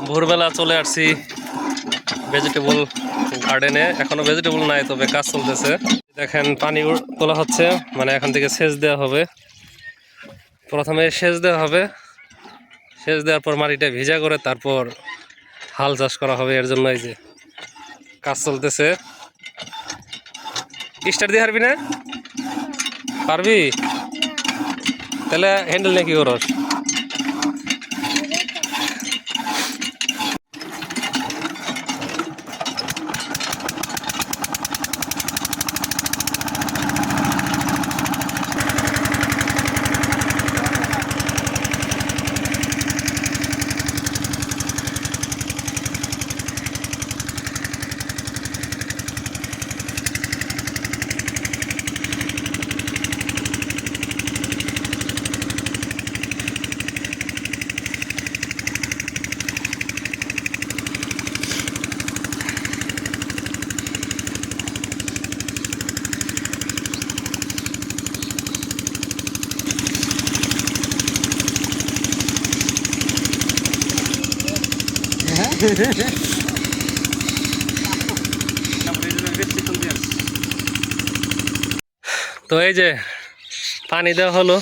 ভোরবেলা চলে আসছি ভেজিটেবল গার্ডেনে। এখনো ভেজিটেবল নাই, তবে কাজ চলতেছে। দেখেন পানি তোলা হচ্ছে, মানে এখান থেকে সেচ দেওয়া হবে। প্রথমে সেচ দেওয়া হবে, সেচ দেওয়ার পর মাটিটা ভিজা করে তারপর হাল চাষ করা হবে। এর জন্য এই যে কাজ চলতেছে। স্টার্ট দিয়ে পারবি না? পারবি? তাহলে হ্যান্ডেল নিয়ে কি করস? তো এই যে পানি দেওয়া হলো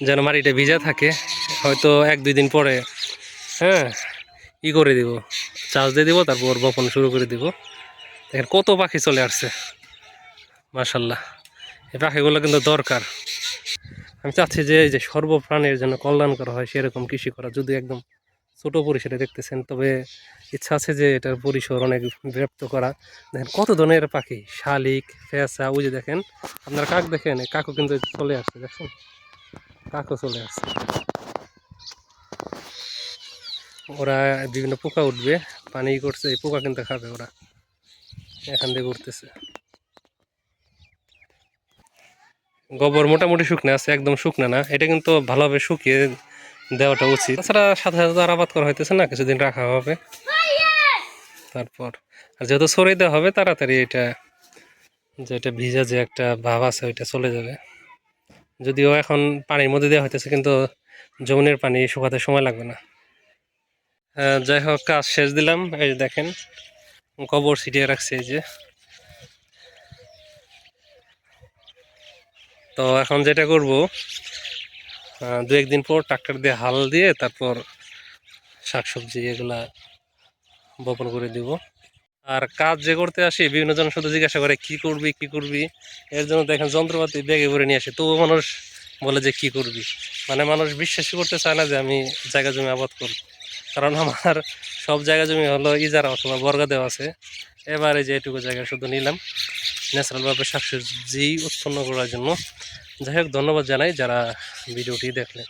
যেন মাটিটা ভিজা থাকে। হয়তো 1-2 দিন পরে হ্যাঁ করে দিব, চাষ দিয়ে দিব, তারপর বপন শুরু করে দিব। দেখেন কত পাখি চলে আসছে, মাশাল্লাহ। এই পাখিগুলো কিন্তু দরকার। আমি চাচ্ছি যে এই যে সর্বপ্রাণীর জন্য কল্যাণ করা হয় সেরকম কৃষি করা। যদি একদম ছোট পরিসরে দেখতেছেন, তবে ইচ্ছা আছে যে এটার পরিসর অনেক ব্যাপ্ত করা। দেখেন কত ধরনের পাখি, শালিক, ফেঁচা, ওই যে দেখেন আপনার কাক দেখেন, এই কাকও কিন্তু চলে আসছে, দেখছেন কাকও চলে আসছে। ওরা বিভিন্ন পোকা উঠবে, পানি করছে, এই পোকা কিন্তু খাবে ওরা, এখান থেকে উঠতেছে। গোবর মোটামুটি শুকনো আছে, একদম শুকনো না। এটা কিন্তু ভালোভাবে শুকিয়ে দেওয়াটা উচিত। তাছাড়া সাথে সাথে আর আবাদ করা হইতেছে না, কিছুদিন রাখা হবে। তারপর আর যেহেতু ছড়িয়ে দেওয়া হবে তাড়াতাড়ি, এটা যেটা ভিজা যে একটা ভাব আছে ওইটা চলে যাবে। যদিও এখন পানির মধ্যে দেওয়া হইতেছে, কিন্তু যমুনের পানি শুকাতে সময় লাগবে না। যাই হোক, কাজ শেষ দিলাম। এই যে দেখেন গোবর ছিটিয়ে রাখছে এই যে। তো এখন যেটা করব, 2-1 দিন পর ট্রাক্টর দিয়ে হাল দিয়ে তারপর শাকসবজি এগুলা বপন করে দিব। আর কাজ যে করতে আসি, বিভিন্ন জন শুধু জিজ্ঞাসা করে কি করবি কি করবি। এর জন্য দেখেন যন্ত্রপাতি ব্যাগে ভরে নিয়ে আসে, তবুও মানুষ বলে যে কি করবি। মানে মানুষ বিশ্বাসই করতে চায় না যে আমি জায়গা জমি আবাদ করব। কারণ আমার সব জায়গা জমি হলো ইজারা অথবা বর্গা দেওয়া আছে। এবারে যে এটুকু জায়গা শুধু নিলাম ন্যাচারালভাবে শাকসবজি উৎপন্ন করার জন্য। যাই হোক, ধন্যবাদ জানাই যারা ভিডিওটি দেখলেন।